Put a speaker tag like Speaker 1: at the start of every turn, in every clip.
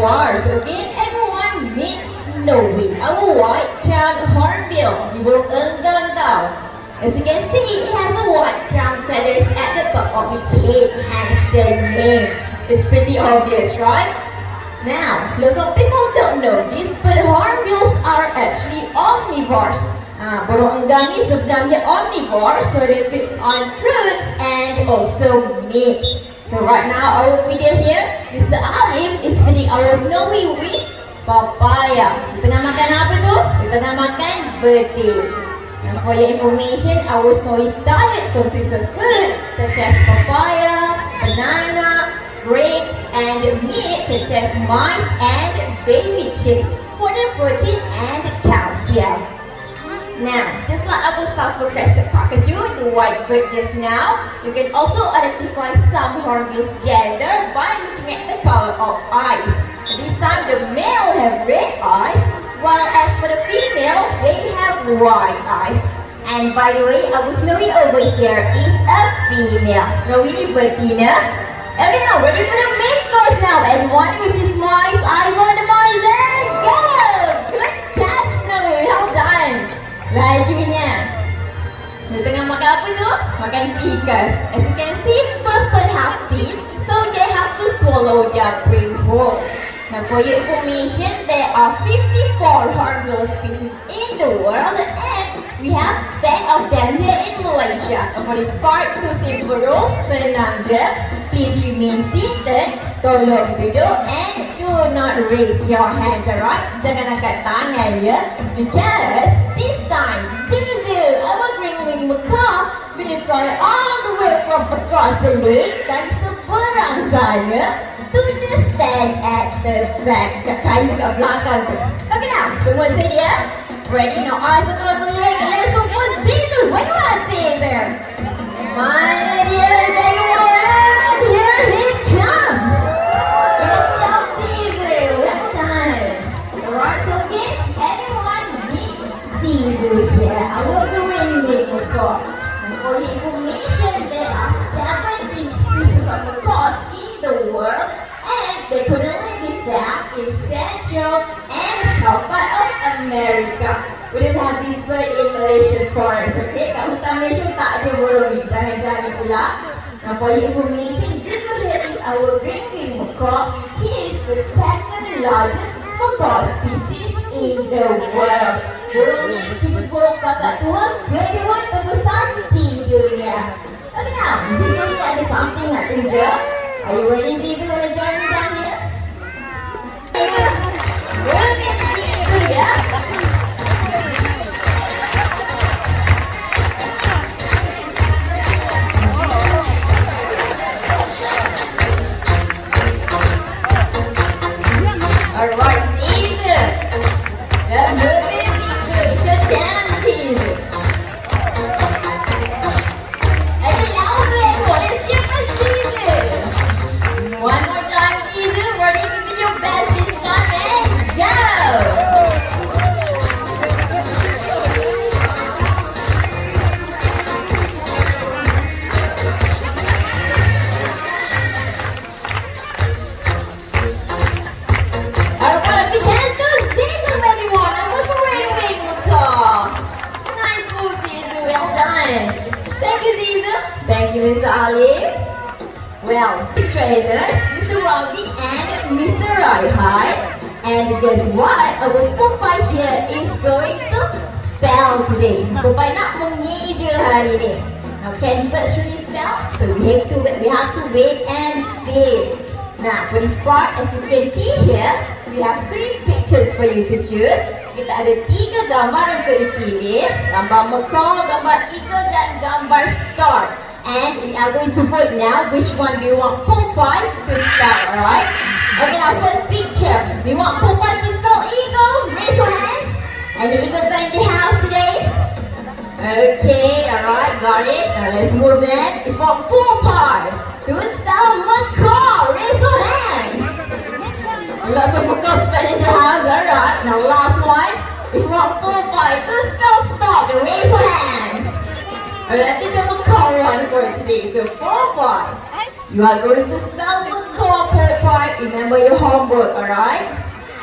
Speaker 1: ours. Okay, everyone meet Snowy, our white-crowned hornbill. The burung enggang tau. As you can see, it has a white crown feathers at the top of its head, hence the name. It's pretty obvious, right? Now, lots of people don't know this, but hornbills are actually omnivores. Burung enggang ni sebenarnya omnivore, so it feeds on fruits and also meat. So right now, our video here, Mr. Alif is feeding our Snowy with papaya. Kita namakan apa tu? Kita namakan birthday. And for your information, our Snowy's diet consists of fruit such as papaya, banana, grapes, and meat such as mice and baby chicks for the protein and calcium. Now, just like our sulfur-crested cockatoo, the white bird just now, you can also identify some hornbill's gender by looking at the color of eyes. This time, the male have red eyes, while as for the female, they have white eyes. And by the way, our Snowy over here is a female. Snowy betina. Okay, now ready for the main course now. And one with his smiles, eyes on the mice, and go! Good catch, Snowy. Well done. Lajunya. Dia tengah makan apa tu? Makan tikus. As you can see, first one have teeth, so they have to swallow their prey whole. Now for your information, there are 54 hornbill species in the world and we have 10 of them here in Malaysia. And for this part, to say burung, senang je. Please remain seated, tolong duduk and do not raise your hands, alright? Jangan angkat tangan ya. Because this time, Zizu, our green-winged macaw, will fly all the way from across the lake dan seberang sana to just stand at the back, kayu kat belakang tu. Okay now, semua sedia? Ready? Now eyes on the leg, let's go for Zizu. Where you at, Zizu? Mana dia? There you are! Here he comes! Good job, Zizu! Well done! Alright, so okay, everyone meet Zizu here. Our green-winged macaw. And for your information, there are 17 species of macaws in the world. They could only be found in Central and South part of America. We don't have this bird in Malaysia's forest, okay? Kat hutan Malaysia tak ada burung ni, jangan-jangan pula. Now for your information, this here is our green-winged macaw, which is the second largest macaw species in the world. Burung ni spesies burung kakak tua, kedua terbesar di dunia. Okay now, Zizu ni ada something nak kerja. Are you ready, Zizu? Want to join me down here? We'll get Zizu, yeah? Alright, Zizu. Let's move it, Zizu. It's your dance, Zizu. One more time, Zizu. Ready to give your best this time and go! I want a big hand to Zizu, everyone. I was a green-winged macaw. Nice move, Zizu. Well done. Thank you, Zizu. Thank you, Mr. Ali. Well, the traders, Mr. Robbie and Mr. Roy. And guess what? Our Popeye here is going to spell today. Popeye nak mengeja hari ni. Now, can birds really spell? So we have to wait and see. Now, for this part, as you can see here, we have 3 pictures for you to choose. Kita ada 3 gambar untuk dipilih. Gambar macaw, gambar eagle dan gambar star. And we are going to vote now which one do you want Popeye to spell, alright? Okay, now first picture. Do you want Popeye to spell eagle? Raise your hands. And the eagles are in the house today? Okay, alright, got it. Now let's move in. If you want Popeye to spell macaw, raise your hands. Lots of macaw spell in the house, alright. Now last one. If you want Popeye to spell star, raise your hands. Alright, I think I'm a call one for today. So, Popeye, you are going to spell macaw on, Popeye, remember your homework, alright?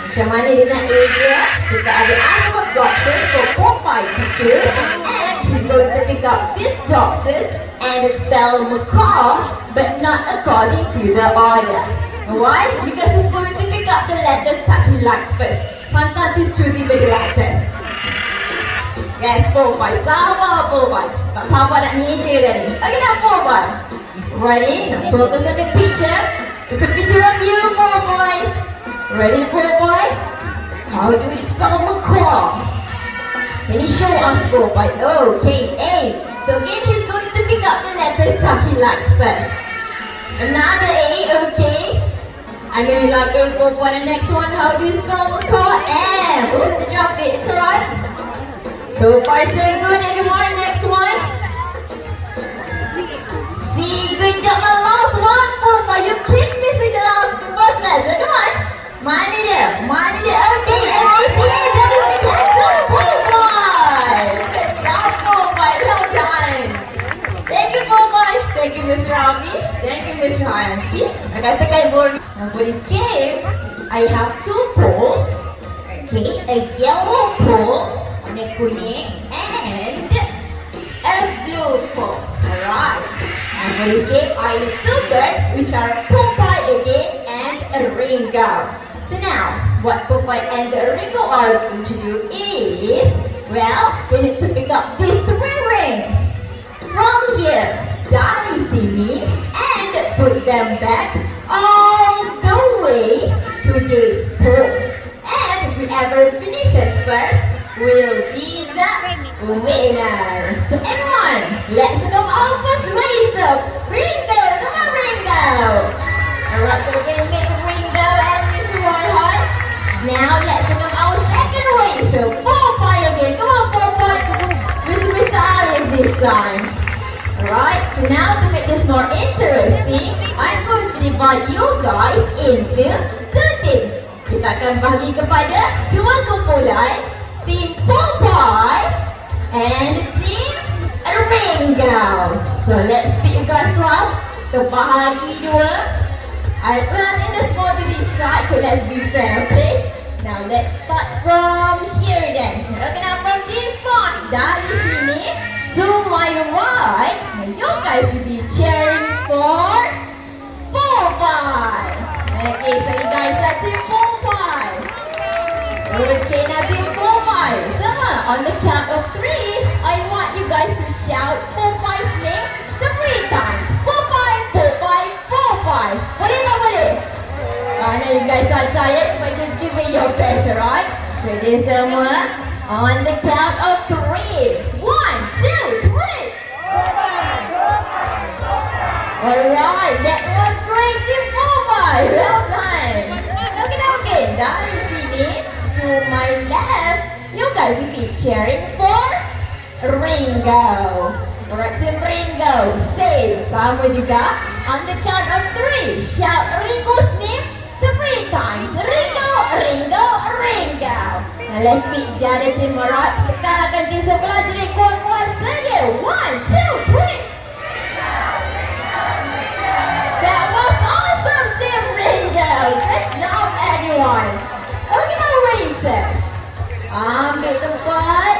Speaker 1: Macam mana dia nak area? Kita ada alphabet boxes for Popeye to choose. And he's going to pick up these boxes and spell macaw, but not according to the order. Why? Because he's going to pick up the letters that he likes first. Sometimes he's choosing the letters. Yes, Popeye. Sabar, Popeye. Tak sabar nak meja dah ni. Okay, now Popeye. Ready? Now focus on the picture. It's a picture of you, Popeye. Ready, Popeye? How do we spell macaw? Can you show us, Popeye? Okay, A. So again, he's going to pick up the letters that he likes first. Another A, okay. I'm going to like A, Popeye. The next one, how do you spell macaw? M. Oops, drop it. It's alright. So far, so good. Everyone, next one. C. Good job. The last one, Popeye. You keep missing the first letter. Come on. Mana dia? Okay, M-A-C-A. Double big hands up, Popeye. Good job, Popeye. Well done. Thank you, Popeye. Thank you, Mr. Ravi. Thank you, Mr. Ryan. See? I got the guy born. Now for this game, I have two poles. Okay, a yellow pole, a kuning, and a blue pole. Alright. And for this game, I need two birds, which are Popeye again and a Ringo. So now, what Popeye and the Ringo are going to do is, well, they need to pick up these three rings. From here, Daddy see me, and put them back all the way to these poles. And whoever finishes first will be the winner. So everyone, let's go our first racer, Ringo. Come on, Ringo. Alright, so we're going to get Ringo and Mr. Roy. Now let's go our second racer, Popeye again. Come on, Popeye. With Mr. Alex this time. Alright, so now to make this more interesting, I'm going to divide you guys into two teams. Kita akan bagi kepada dua kumpulan, Team Popeye and Team Ringo. So let's pick you guys from. So bahagi dua. I think that's going to this side, so let's be fair, okay? Now let's start from here then. Okay, now from this point, dari sini to my right, you guys will be cheering for Popeye. Okay, so you guys are Team Popeye. Okay, now Team Popeye. Sama, on the count of 3, I want you guys to shout Popeye's name 3 times. Popeye, Popeye, Popeye. Boleh tak boleh? Now you guys are tired, but just give me your best, alright? Ready semua? On the count of 3. 1, 2, 3. Alright, that was great, Team Popeye. Well done. Okay, now again, dari sini to my left, you guys will be cheering for Ringo. Alright, Team Ringo, same, sama juga. On the count of 3, shout Ringo's name 3 times. Ringo, Ringo, Ringo. Now let's meet the other team, alright? Kita akan team sebelah, jadi kuat-kuat saja. 1, 2, 3. That was awesome, Team Ringo. Good job, everyone. Okay, now racers. Ambil tempat.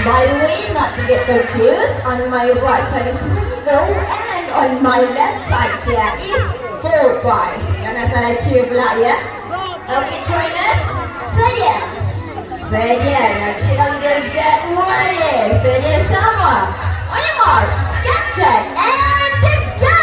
Speaker 1: By the way, not to get confused, on my right side is Ringo and on my left side there is Popeye. Jangan salah cheer pula ya. Okay, trainers. Sedia. Now cheerleaders get ready. Sedia sama. On your mark, get set, and go!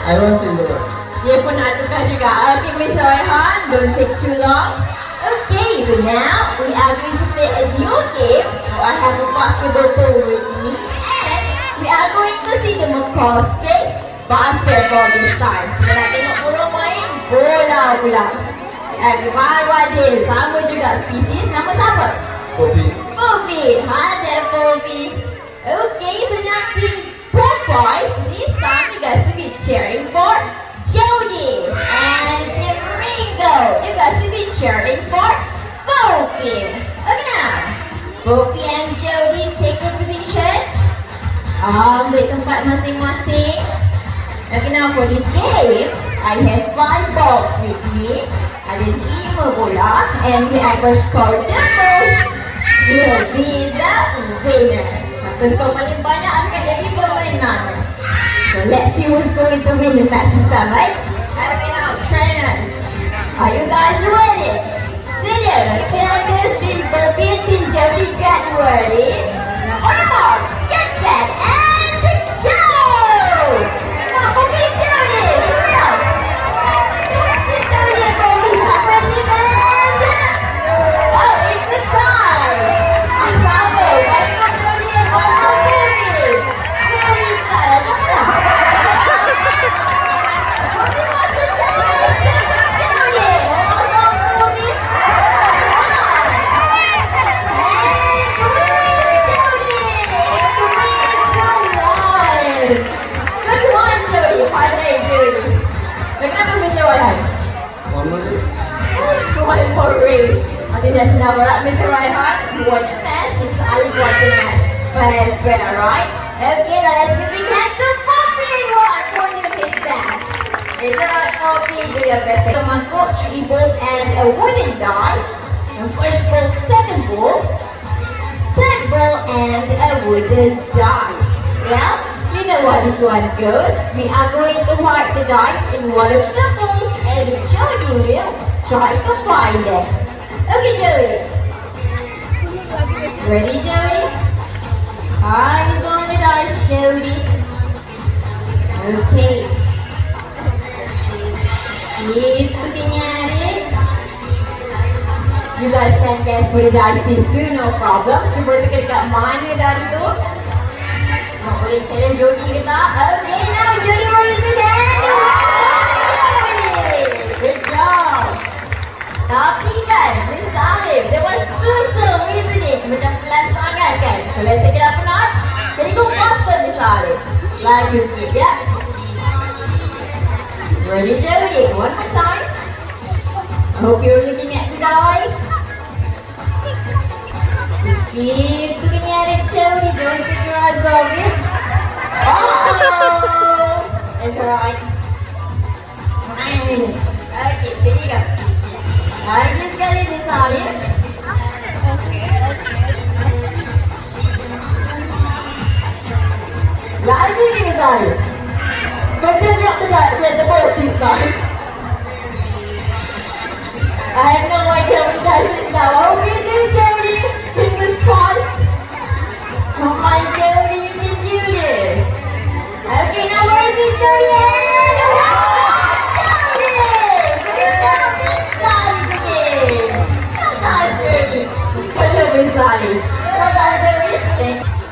Speaker 2: I want to know.
Speaker 1: Dia pun nak tukar juga. Okay, Mr. Rehan, don't take too long. Okay, so now we are going to play a new game. So I have a basketball pole with me, and we are going to see the macaws play basketball this time. Kita nak tengok burung main bola pula. Kawan-kawan dia sama juga spesies. Nama siapa?
Speaker 2: Kopi.
Speaker 1: Poppy. Ada Poppy. Okay, so next Popeye. This time you guys will be cheering for Jody. And Team Ringo. You guys will be cheering for Poppy. Okay now. Poppy and Jody take a position. Ambil tempat masing-masing. Okay now for this game, I have 5 balls with me. Ada 5 bola, and whoever scores the most will be the winner. Siapa skor paling banyak akan jadi permainan. So let's see who's going to win the match bersama. Okay now, trainers, are you guys ready? Senior, cheerleaders, team Poppy, team Jody, get ready. On the mark, get set, and go! Now, Poppy, Jody, hurry up! Jody, Poppy, ready, and oh, it's the time! Asabo, one more Jody and one more Poppy. Jody, come on! Poppy wants to take Jody! One more Poppy! One more race. I think that's enough, right, Mr. Reinhardt? You won the match. Mr. Ali won the match. Fair, right? Okay, now let's give a big hand to Poppy. One for you, hit that. It's alright, Poppy. Do your best. Someone got 3 balls and a wooden dice. And first ball, second ball, third ball, and a wooden dice. Well, you know what this one goes. We are going to wipe the dice in one of the balls, and Jody will try to find it. Okay, Jody. Ready, Jody? Eyes on the dice, Jody. Okay. Keep looking at it. You guys can guess what the dice is too, no problem. Cuba teka dekat mana dari tu. Nak boleh challenge Jody ke tak? Okay, now Jody will use it. Good job. Tapi kan, Miss Alif, dia was susun, isn't it? Macam pelan sangat kan? So let's take it up a notch. Jadi go faster, Miss Alif. Laju sikit, ya. Ready, Jody? One more time. I hope you're looking at the dice. Just keep looking at it, Jody. Don't take your eyes off it. Oh! It's alright. Fine. Okay, here you go. Lagi sekali Miss Alif. Lagi ni Miss Alif. Better drop the dice at the first this time. I have no idea what dice is now. What will you do, Jody? Fingers crossed. Come on, Jody, you can do this. Okay, now where is it, Jody?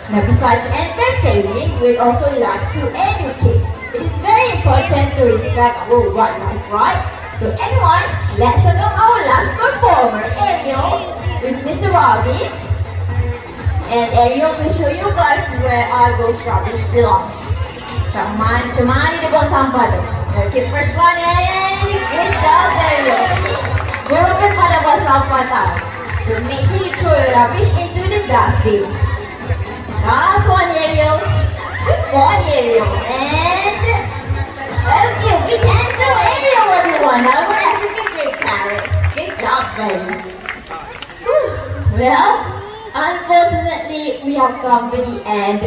Speaker 1: Now besides entertaining, we'd also like to educate. It is very important to respect our wildlife, right? So anyone, let's know our last performer, Ariel, with Mr. Robbie. And Ariel will show you guys where our ghost rubbish belongs. Taman, cuma ni dia buang sampah tu. Okay, first one, hey, good job, Ariel. Bukan pada buang sampah tau. So make sure you throw your rubbish into the dustbin. Last one, Ariel. Good boy, Ariel. And okay, we can do Ariel everyone. Now we're having a great carrot. Good job, baby. Well, unfortunately, we have come to the end.